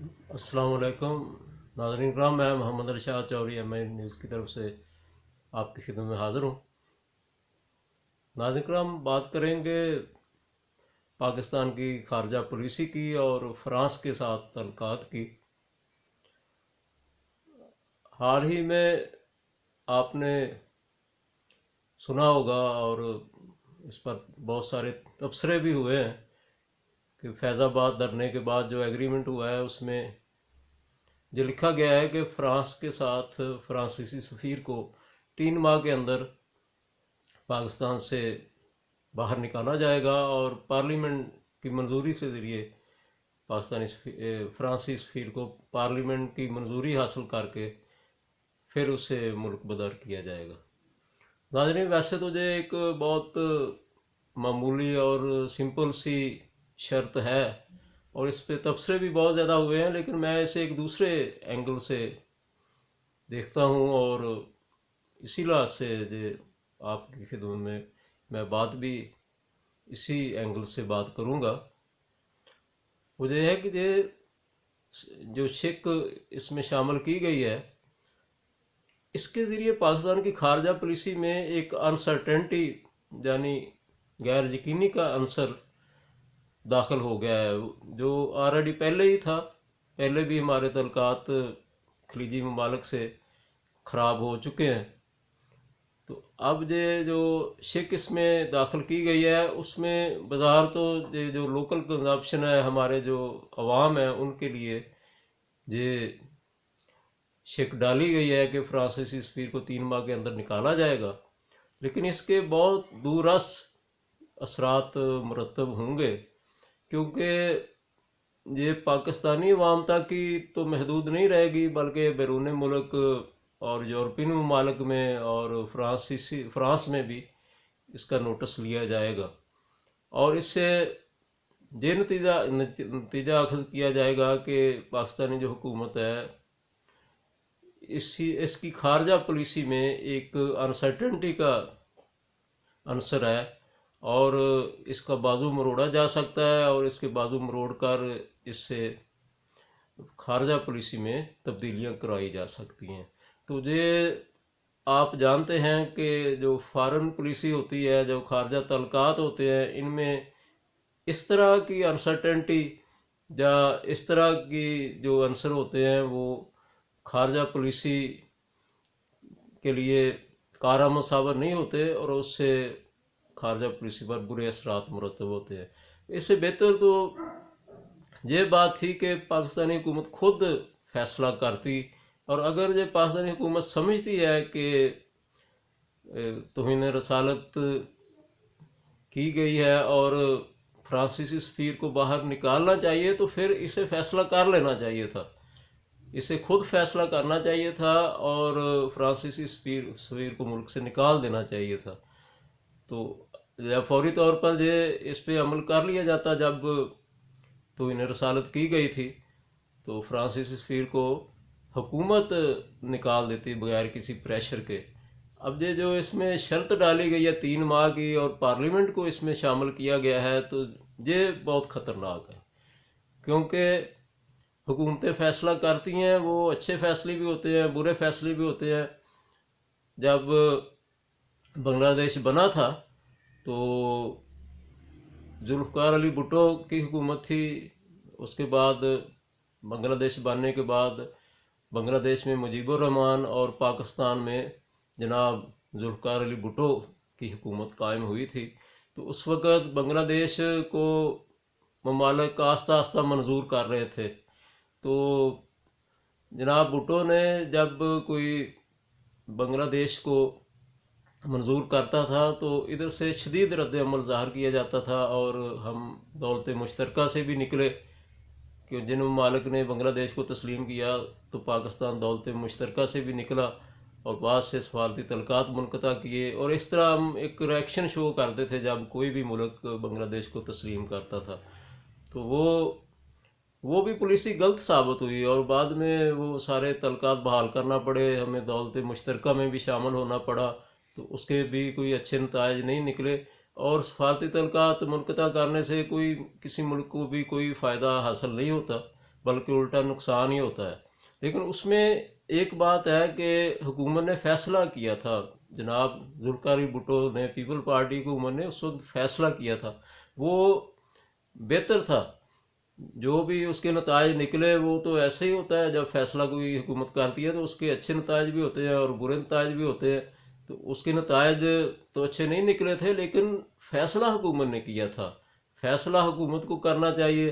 अस्सलाम वालेकुम नाज़रीन कराम। मैं मोहम्मद अरशाद चौधरी MI न्यूज़ की तरफ से आपकी खिदमत में हाज़िर हूँ। नाज़रीन कराम, बात करेंगे पाकिस्तान की खारजा पॉलिसी की और फ़्रांस के साथ तल्लुकात की। हाल ही में आपने सुना होगा और इस पर बहुत सारे तबसरे भी हुए हैं कि फैज़ाबाद धरने के बाद जो एग्रीमेंट हुआ है उसमें जो लिखा गया है कि फ़्रांस के साथ फ्रांसीसी सफ़ीर को 3 माह के अंदर पाकिस्तान से बाहर निकाला जाएगा और पार्लियामेंट की मंजूरी से ज़रिए फ़्रांसीसी सफ़ीर को पार्लियामेंट की मंजूरी हासिल करके फिर उसे मुल्क बदर किया जाएगा। नाज़रीन, वैसे तो ये एक बहुत मामूली और सिंपल सी शर्त है और इस पे तबसरे भी बहुत ज़्यादा हुए हैं, लेकिन मैं इसे एक दूसरे एंगल से देखता हूँ और इसी लिहाज से जो आपकी खिदमत में मैं बात भी इसी एंगल से बात करूँगा। वो ये है कि जो शिक इसमें शामिल की गई है, इसके ज़रिए पाकिस्तान की खारजा पॉलिसी में एक अनसर्टेनिटी यानी गैर यकीनी का अंसर दाखिल हो गया है, जो ऑलरेडी पहले ही था। पहले भी हमारे तल्लुकात खलीजी ममालिक से ख़राब हो चुके हैं। तो अब ये जो शिक इसमें दाखिल की गई है उसमें बाज़ार तो ये जो लोकल कंजप्शन है, हमारे जो अवाम है उनके लिए ये शिक डाली गई है कि फ्रांसीसी सफ़ीर को 3 माह के अंदर निकाला जाएगा, लेकिन इसके बहुत दूरस असरात मुरतब होंगे, क्योंकि ये पाकिस्तानी अवाम तक ही तो महदूद नहीं रहेगी, बल्कि बैरून मुल्क और यूरोपियन ममालिक में और फ्रांस में भी इसका नोटिस लिया जाएगा और इससे ये नतीजा अखज़ किया जाएगा कि पाकिस्तानी जो हुकूमत है इसकी खारजा पॉलिसी में एक अनसर्टेनिटी का अंसर है और इसका बाजू मरोड़ा जा सकता है और इसके बाजू मरोड़ कर इससे खारजा पॉलिसी में तब्दीलियां कराई जा सकती हैं। तो ये आप जानते हैं कि जो फॉरेन पॉलिसी होती है, जो खारजा तल्लुकात होते हैं, इनमें इस तरह की अनसर्टेनिटी या इस तरह की जो अंसर होते हैं वो खारजा पॉलिसी के लिए कारामद साबित नहीं होते और उससे खारजा पॉलिसी पर बुरे असरात मुरतब होते हैं। इससे बेहतर तो ये बात थी कि पाकिस्तानी हुकूमत खुद फैसला करती, और अगर ये पाकिस्तानी हुकूमत समझती है कि तौहीन रसालत की गई है और फ्रांसीसी सफ़ीर को बाहर निकालना चाहिए, तो फिर इसे फैसला कर लेना चाहिए था, इसे खुद फैसला करना चाहिए था और फ्रांसीसी सफ़ीर को मुल्क से निकाल देना चाहिए था। तो फौरी तौर पर ये इस पर अमल कर लिया जाता। जब तो इन्हें रसालत की गई थी तो फ्रांसीसी सफ़ीर को हुकूमत निकाल देती बगैर किसी प्रेशर के। अब ये जो इसमें शर्त डाली गई है 3 माह की और पार्लियामेंट को इसमें शामिल किया गया है, तो ये बहुत ख़तरनाक है, क्योंकि हुकूमतें फ़ैसला करती हैं, वो अच्छे फ़ैसले भी होते हैं, बुरे फ़ैसले भी होते हैं। जब बांग्लादेश बना था तो जुल्फ़िकार अली भुट्टो की हुकूमत थी। उसके बाद बांग्लादेश बनने के बाद बांग्लादेश में मुजीबुर रहमान और पाकिस्तान में जनाब जुल्फ़िकार अली भुट्टो की हुकूमत कायम हुई थी। तो उस वक़्त बांग्लादेश को ममालिक आस्ता आस्ता मंजूर कर रहे थे। तो जनाब भुट्टो ने जब कोई बांग्लादेश को मंजूर करता था तो इधर से शदीद रद्द अमल ज़ाहिर किया जाता था और हम दौलत मुश्तरका से भी निकले कि जिन ममालिक ने बांग्लादेश को तस्लीम किया तो पाकिस्तान दौलत मुश्तरका से भी निकला और बाद से सफारती तल्लुकात मुनक़ता किए, और इस तरह हम एक रिएक्शन शो करते थे जब कोई भी मुल्क बांग्लादेश को तस्लीम करता था। तो वो भी पॉलिसी गलत साबित हुई और बाद में वो सारे तल्लुकात बहाल करना पड़े, हमें दौलत मुश्तरका में भी शामिल होना पड़ा, तो उसके भी कोई अच्छे नताइज नहीं निकले। और सफारती तल्लुकात मुनक़ता करने से कोई किसी मुल्क को भी कोई फ़ायदा हासिल नहीं होता, बल्कि उल्टा नुकसान ही होता है। लेकिन उसमें एक बात है कि हुकूमत ने फैसला किया था, जनाब जुल्फ़िकार भुट्टो ने, पीपल पार्टी की हुकूमत ने उस वक्त फैसला किया था, वो बेहतर था। जो भी उसके नताज निकले वो तो ऐसे ही होता है, जब फैसला कोई हुकूमत करती है तो उसके अच्छे नताज भी होते हैं और बुरे नताज भी होते हैं। तो उसके नताज तो अच्छे नहीं निकले थे, लेकिन फैसला हुकूमत ने किया था। फैसला हुकूमत को करना चाहिए।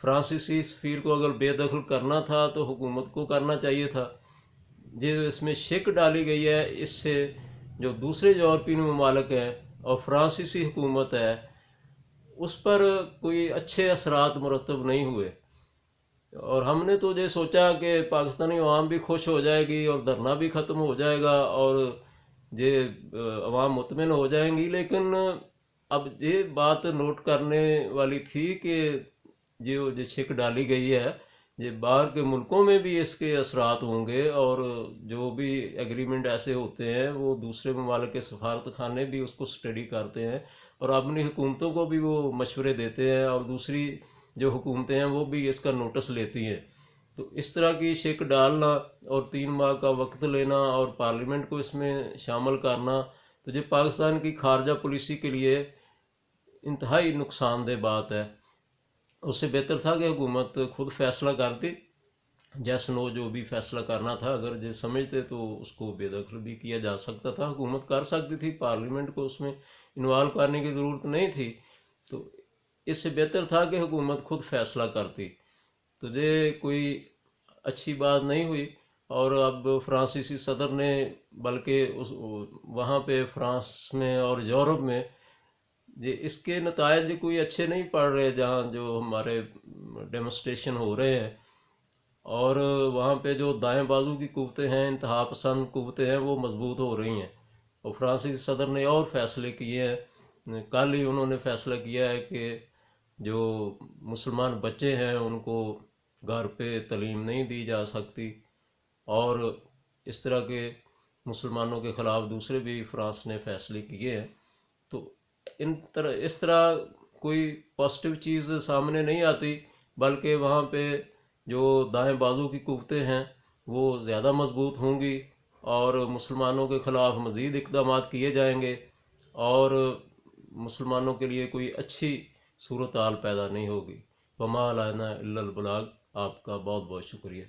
फ्रांसीसी सफ़ीर को अगर बेदखल करना था तो हुकूमत को करना चाहिए था। जो इसमें शिक डाली गई है, इससे जो दूसरे यूरोपियन ममालिक हैं और फ्रांसीसी हुकूमत है, उस पर कोई अच्छे असरात मुरतब नहीं हुए। और हमने तो ये सोचा कि पाकिस्तानी अवाम भी खुश हो जाएगी और धरना भी ख़त्म हो जाएगा और ये अवाम मुतमिन हो जाएंगी। लेकिन अब ये बात नोट करने वाली थी कि जो छिक डाली गई है, ये बाहर के मुल्कों में भी इसके असरात होंगे, और जो भी एग्रीमेंट ऐसे होते हैं वो दूसरे ममालिक के सफारत खाने भी उसको स्टडी करते हैं और अपनी हुकूमतों को भी वो मशवरे देते हैं, और दूसरी जो हुकूमतें हैं वो भी इसका नोटिस लेती हैं। तो इस तरह की शिक डालना और 3 माह का वक्त लेना और पार्लियामेंट को इसमें शामिल करना, तो ये पाकिस्तान की खारजा पॉलिसी के लिए इंतहाई नुकसानदेह बात है। उससे बेहतर था कि हुकूमत खुद फैसला करती, जैसे नो जो भी फैसला करना था, अगर जो समझते तो उसको बेदखल भी किया जा सकता था, हुकूमत कर सकती थी, पार्लियामेंट को उसमें इन्वॉल्व करने की ज़रूरत नहीं थी। तो इससे बेहतर था कि हुकूमत खुद फैसला करती। तो ये कोई अच्छी बात नहीं हुई। और अब फ्रांसीसी सदर ने, बल्कि उस वहाँ पे फ्रांस में और यूरोप में ये इसके नतायज कोई अच्छे नहीं पड़ रहे, जहाँ जो हमारे डेमोस्ट्रेशन हो रहे हैं, और वहाँ पे जो दाएं बाजू की कुव्वतें हैं, इंतहा पसंद कुव्वतें हैं, वो मजबूत हो रही हैं। और फ्रांसीसी सदर ने और फैसले किए हैं। कल ही उन्होंने फैसला किया है कि जो मुसलमान बच्चे हैं उनको घर पे तालीम नहीं दी जा सकती, और इस तरह के मुसलमानों के ख़िलाफ़ दूसरे भी फ्रांस ने फैसले किए हैं। तो इस तरह कोई पॉजिटिव चीज़ सामने नहीं आती, बल्कि वहाँ पे जो दाएं बाजू की कुव्वतें हैं वो ज़्यादा मजबूत होंगी, और मुसलमानों के ख़िलाफ़ मज़ीद इक़दाम किए जाएंगे, और मुसलमानों के लिए कोई अच्छी सूरत हाल पैदा नहीं होगी। वमा अलैना इल्लल बलाग। आपका बहुत बहुत शुक्रिया।